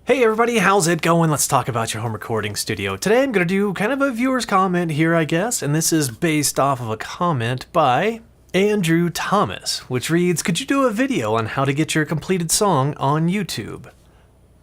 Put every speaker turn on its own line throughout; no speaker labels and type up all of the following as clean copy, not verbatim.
Hey everybody, how's it going? Let's talk about your home recording studio. Today I'm going to do kind of a viewer's comment here, I guess, and this is based off of a comment by Andrew Thomas, which reads, could you do a video on how to get your completed song on YouTube?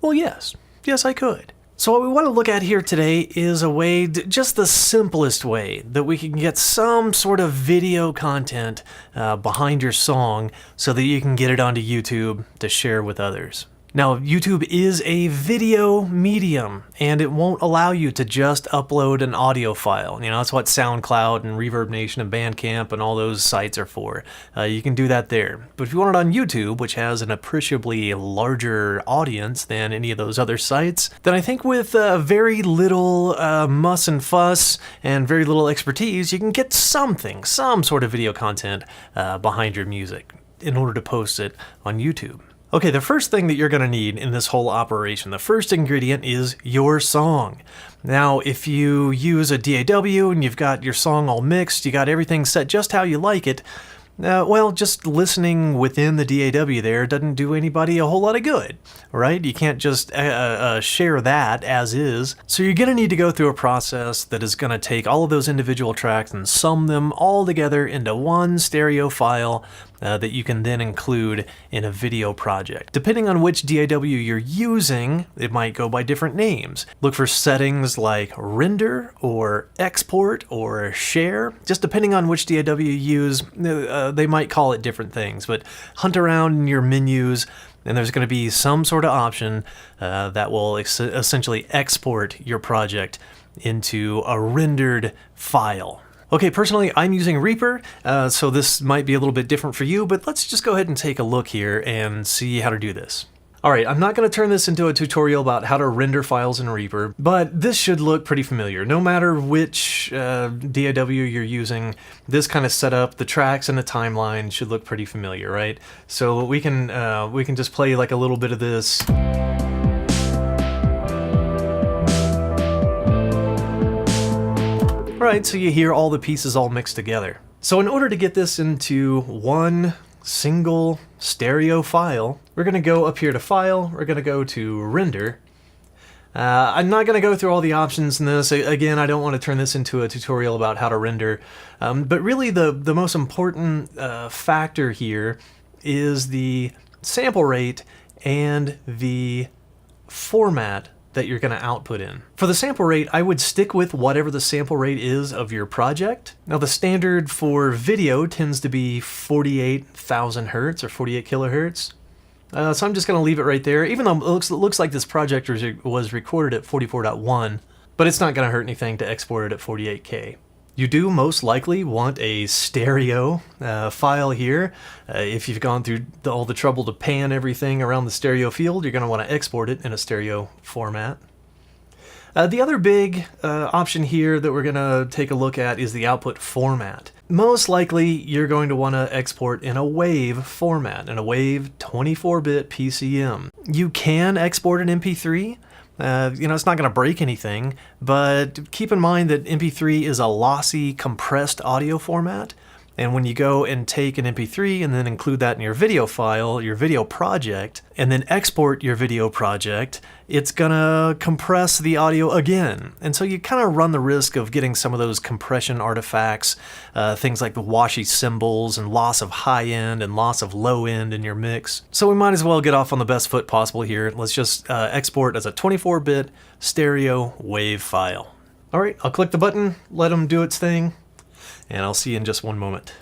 Well, yes. Yes, I could. So what we want to look at here today is a way, just the simplest way, that we can get some sort of video content behind your song so that you can get it onto YouTube to share with others. Now, YouTube is a video medium, and it won't allow you to just upload an audio file. You know, that's what SoundCloud and Reverb Nation and Bandcamp and all those sites are for. You can do that there. But if you want it on YouTube, which has an appreciably larger audience than any of those other sites, then I think with very little muss and fuss and very little expertise, you can get some sort of video content behind your music in order to post it on YouTube. Okay, the first thing that you're going to need in this whole operation, the first ingredient is your song. Now, if you use a DAW and you've got your song all mixed, you got everything set just how you like it, well, just listening within the DAW there doesn't do anybody a whole lot of good, right? You can't just share that as is. So you're going to need to go through a process that is going to take all of those individual tracks and sum them all together into one stereo file that you can then include in a video project. Depending on which DAW you're using, it might go by different names. Look for settings like render or export or share. Just depending on which DAW you use, they might call it different things, but hunt around in your menus and there's going to be some sort of option that will essentially export your project into a rendered file. Okay, personally, I'm using Reaper, so this might be a little bit different for you, but let's just go ahead and take a look here and see how to do this. Alright, I'm not going to turn this into a tutorial about how to render files in Reaper, but this should look pretty familiar. No matter which DAW you're using, this kind of setup, the tracks and the timeline should look pretty familiar, right? So we can just play like a little bit of this. Right, so you hear all the pieces all mixed together. So in order to get this into one single stereo file, we're going to go up here to File, we're going to go to Render. I'm not going to go through all the options in this. Again, I don't want to turn this into a tutorial about how to render. But really the most important factor here is the sample rate and the format that you're going to output in. For the sample rate, I would stick with whatever the sample rate is of your project. Now the standard for video tends to be 48,000 hertz or 48 kilohertz. So I'm just going to leave it right there, even though it looks like this project was recorded at 44.1, but it's not going to hurt anything to export it at 48K. You do most likely want a stereo file here. If you've gone through all the trouble to pan everything around the stereo field, you're going to want to export it in a stereo format. The other big option here that we're going to take a look at is the output format. Most likely you're going to want to export in a WAV format, in a WAV 24-bit PCM. You can export an MP3. You know, it's not going to break anything, but keep in mind that MP3 is a lossy, compressed audio format, and when you go and take an MP3 and then include that in your video file, your video project, and then export your video project, it's going to compress the audio again. And so you kind of run the risk of getting some of those compression artifacts, things like the washy cymbals and loss of high end and loss of low end in your mix. So we might as well get off on the best foot possible here. Let's just export as a 24-bit stereo WAV file. All right, I'll click the button, let them do its thing, and I'll see you in just one moment.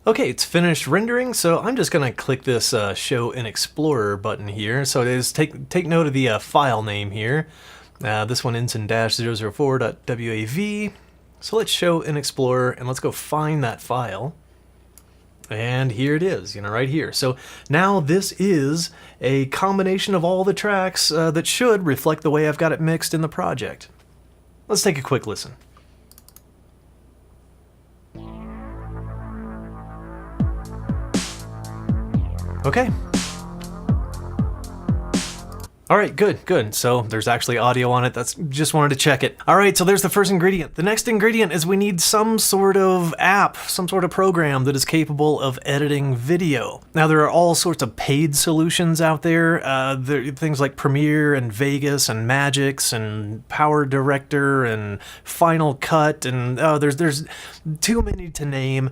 Okay, it's finished rendering, so I'm just going to click this Show in Explorer button here. So it is take note of the file name here. This one ends in -004.wav. So let's Show in Explorer, and let's go find that file. And here it is, you know, right here. So now this is a combination of all the tracks that should reflect the way I've got it mixed in the project. Let's take a quick listen. Okay. All right, good. So there's actually audio on it. That's just wanted to check it. All right, so there's the first ingredient. The next ingredient is we need some sort of app, some sort of program that is capable of editing video. Now there are all sorts of paid solutions out there. There are things like Premiere and Vegas and Magix and Power Director and Final Cut, and there's too many to name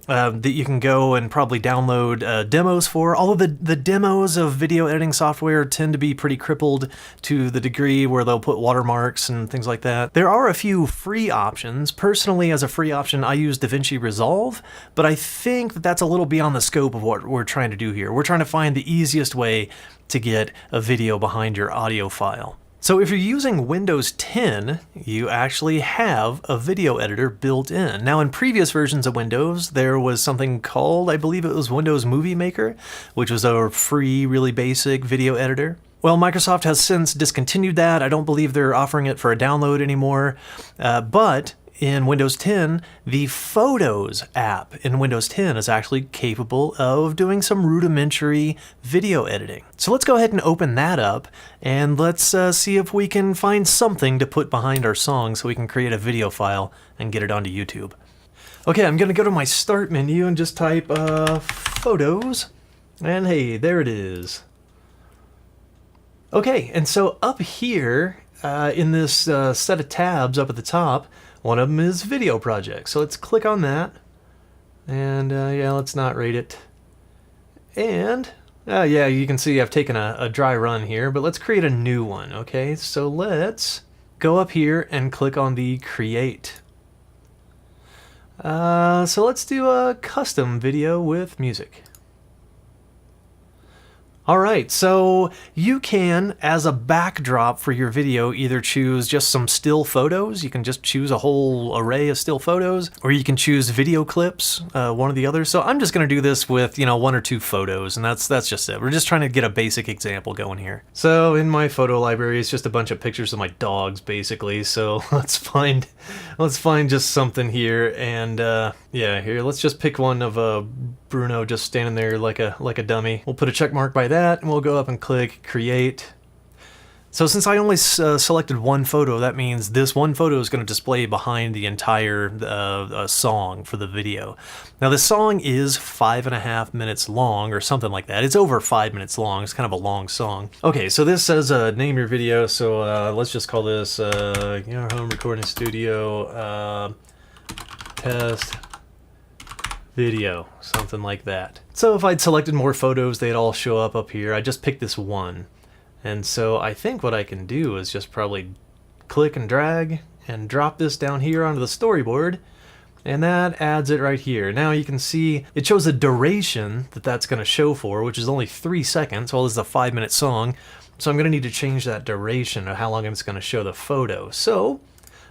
that you can go and probably download demos for. Although the demos of video editing software tend to be pretty crippled to the degree where they'll put watermarks and things like that. There are a few free options. Personally, as a free option, I use DaVinci Resolve, but I think that that's a little beyond the scope of what we're trying to do here. We're trying to find the easiest way to get a video behind your audio file. So if you're using Windows 10, you actually have a video editor built in. Now in previous versions of Windows, there was something called, I believe it was Windows Movie Maker, which was a free, really basic video editor. Well, Microsoft has since discontinued that. I don't believe they're offering it for a download anymore, but in Windows 10, the Photos app in Windows 10 is actually capable of doing some rudimentary video editing. So let's go ahead and open that up, and let's see if we can find something to put behind our song so we can create a video file and get it onto YouTube. Okay, I'm going to go to my Start menu and just type Photos, and hey, there it is. Okay, and so up here in this set of tabs up at the top, one of them is Video Project. So let's click on that. And yeah, let's not rate it. And yeah, you can see I've taken a dry run here, but let's create a new one. Okay, so let's go up here and click on the Create. So let's do a custom video with music. Alright, so you can, as a backdrop for your video, either choose just some still photos. You can just choose a whole array of still photos, or you can choose video clips, one or the other. So I'm just going to do this with, one or two photos, and that's just it. We're just trying to get a basic example going here. So in my photo library, it's just a bunch of pictures of my dogs, basically. So let's find just something here, and yeah, here, let's just pick one of Bruno just standing there like a dummy. We'll put a check mark by that, and we'll go up and click Create. So since I only selected one photo, that means this one photo is going to display behind the entire song for the video. Now this song is 5.5 minutes long, or something like that. It's over 5 minutes long. It's kind of a long song. Okay, so this says name your video, so let's just call this your home recording studio test video, something like that. So if I'd selected more photos, they'd all show up here. I just picked this one. And so I think what I can do is just probably click and drag and drop this down here onto the storyboard, and that adds it right here. Now you can see it shows a duration that's going to show for, which is only 3 seconds. Well, this is a 5-minute song, so I'm going to need to change that duration of how long it's going to show the photo. So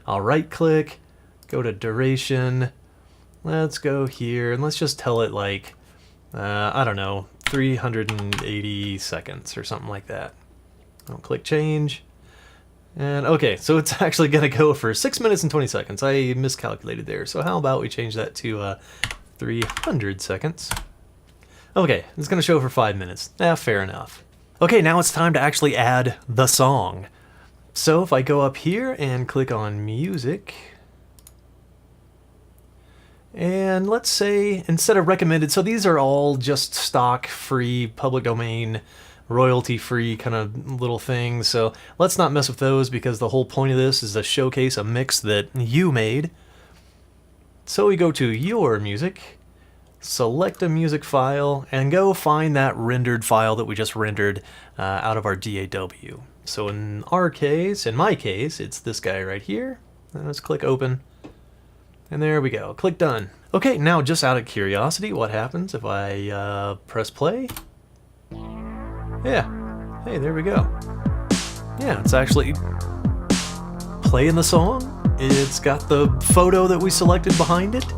I'll right click, go to duration. Let's go here, and let's just tell it like, I don't know, 380 seconds or something like that. I'll click change. And okay, so it's actually going to go for 6 minutes and 20 seconds. I miscalculated there. So how about we change that to 300 seconds. Okay, it's going to show for 5 minutes. Fair enough. Okay, now it's time to actually add the song. So if I go up here and click on music, and let's say instead of recommended, so these are all just stock, free, public domain, royalty-free kind of little things. So let's not mess with those, because the whole point of this is to showcase a mix that you made. So we go to your music, select a music file, and go find that rendered file that we just rendered out of our DAW. So in my case, it's this guy right here. And let's click open. And there we go. Click done. Okay, now just out of curiosity, what happens if I press play? Yeah. Hey, there we go. Yeah, it's actually playing the song. It's got the photo that we selected behind it.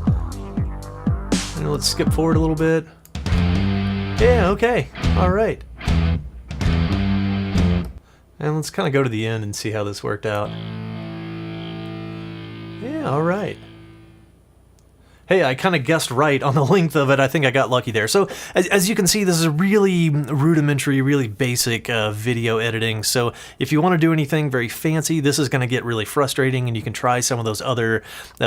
And let's skip forward a little bit. Yeah, okay. All right. And let's kind of go to the end and see how this worked out. Yeah, all right. Hey, I kind of guessed right on the length of it. I think I got lucky there. So as you can see, this is a really rudimentary, really basic video editing. So if you want to do anything very fancy, this is going to get really frustrating, and you can try some of those other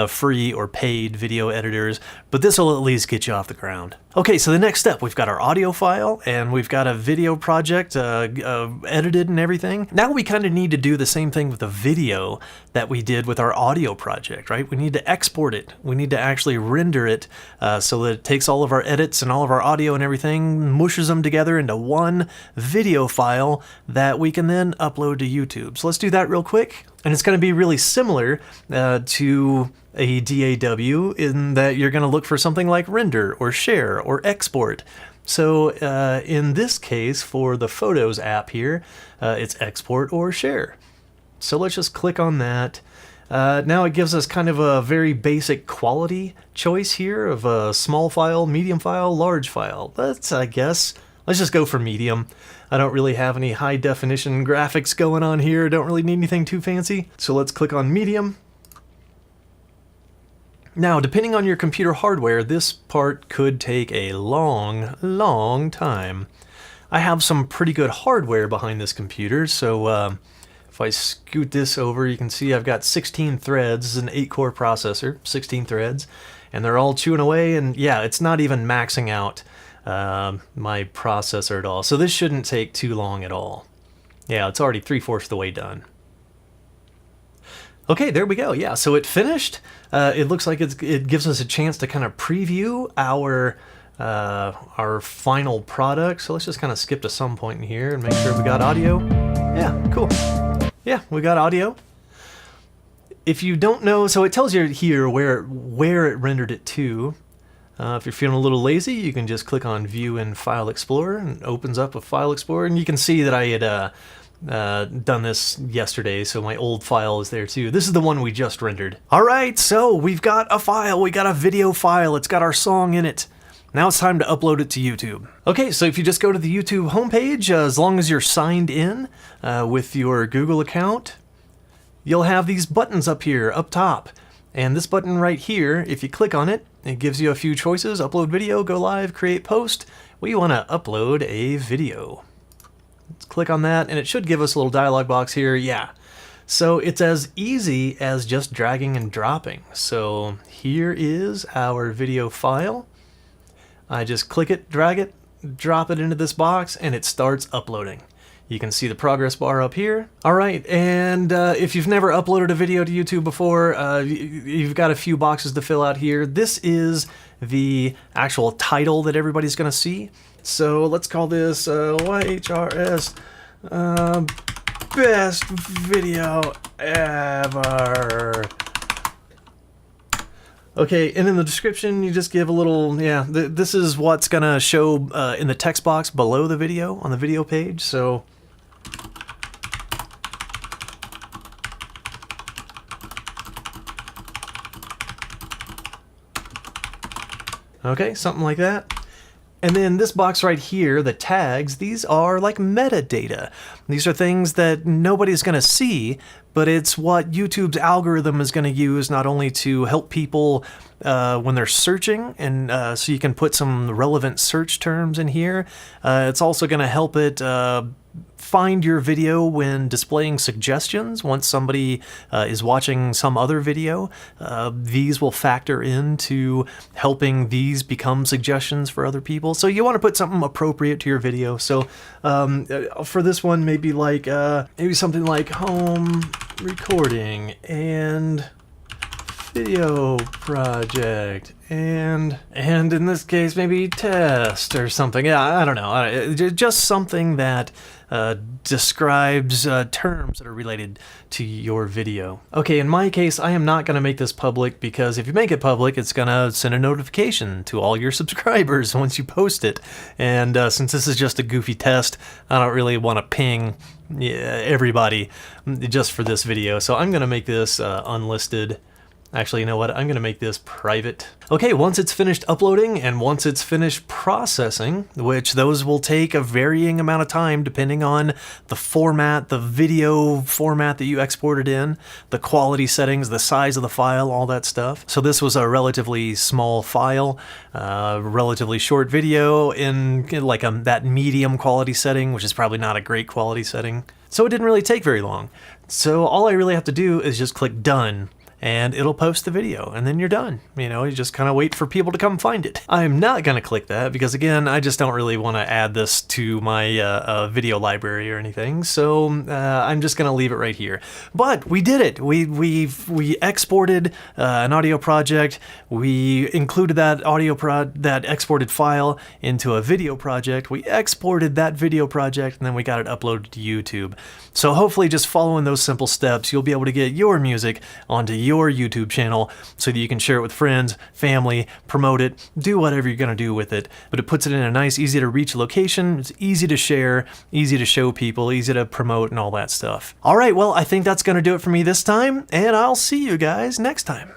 free or paid video editors, but this will at least get you off the ground. Okay, so the next step, we've got our audio file and we've got a video project edited and everything. Now we kind of need to do the same thing with the video that we did with our audio project, right? We need to export it. We need to actually render it so that it takes all of our edits and all of our audio and everything, mushes them together into one video file that we can then upload to YouTube. So let's do that real quick. And it's going to be really similar to a DAW in that you're going to look for something like render or share or export. So in this case, for the Photos app here, it's export or share. So let's just click on that. Now it gives us kind of a very basic quality choice here of a small file, medium file, large file. Let's just go for medium. I don't really have any high definition graphics going on here. Don't really need anything too fancy. So let's click on medium. Now, depending on your computer hardware, this part could take a long time. I have some pretty good hardware behind this computer, so if I scoot this over, you can see I've got 16 threads. This is an 8-core processor, 16 threads, and they're all chewing away, and yeah, it's not even maxing out my processor at all. So this shouldn't take too long at all. Yeah, it's already 3/4 the way done. Okay, there we go. Yeah, so it finished. It looks like it gives us a chance to kind of preview our final product. So let's just kind of skip to some point in here and make sure we got audio. Yeah, cool. Yeah, we got audio. If you don't know, so it tells you here where it rendered it to. If you're feeling a little lazy, you can just click on View in File Explorer, and it opens up a File Explorer, and you can see that I had done this yesterday, so my old file is there too. This is the one we just rendered. All right, so we've got a file. We got a video file. It's got our song in it. Now it's time to upload it to YouTube. Okay, so if you just go to the YouTube homepage, as long as you're signed in with your Google account, you'll have these buttons up here, up top. And this button right here, if you click on it, it gives you a few choices: upload video, go live, create post. We want to upload a video. Let's click on that, and it should give us a little dialog box here. Yeah. So it's as easy as just dragging and dropping. So here is our video file. I just click it, drag it, drop it into this box, and it starts uploading. You can see the progress bar up here. All right, and if you've never uploaded a video to YouTube before, you've got a few boxes to fill out here. This is the actual title that everybody's gonna see. So let's call this YHRS Best Video Ever. Okay, and in the description, you just give a little, yeah, this is what's gonna show in the text box below the video, on the video page, so. Okay, something like that. And then this box right here, the tags, these are like metadata. These are things that nobody's going to see, but it's what YouTube's algorithm is going to use not only to help people when they're searching, and so you can put some relevant search terms in here. It's also going to help it find your video when displaying suggestions. Once somebody is watching some other video, these will factor into helping these become suggestions for other people. So you want to put something appropriate to your video. So for this one, maybe like maybe something like home recording and video project, and in this case maybe test or something. Yeah, I don't know, just something that describes terms that are related to your video. Okay, in my case, I am not going to make this public, because if you make it public, it's going to send a notification to all your subscribers once you post it. And since this is just a goofy test, I don't really want to ping everybody just for this video. So I'm going to make this unlisted. Actually, you know what? I'm going to make this private. Okay, once it's finished uploading and once it's finished processing, which those will take a varying amount of time depending on the format, the video format that you exported in, the quality settings, the size of the file, all that stuff. So this was a relatively small file, relatively short video in like that medium quality setting, which is probably not a great quality setting. So it didn't really take very long. So all I really have to do is just click done, and it'll post the video, and then you're done. You know, you just kind of wait for people to come find it. I'm not gonna click that because, again, I just don't really want to add this to my video library or anything, so I'm just gonna leave it right here. But we did it. We exported an audio project. We included that that exported file into a video project. We exported that video project, and then we got it uploaded to YouTube. So hopefully, just following those simple steps, you'll be able to get your music onto your YouTube channel so that you can share it with friends, family, promote it, do whatever you're going to do with it. But it puts it in a nice, easy to reach location. It's easy to share, easy to show people, easy to promote, and all that stuff. All right, well, I think that's going to do it for me this time, and I'll see you guys next time.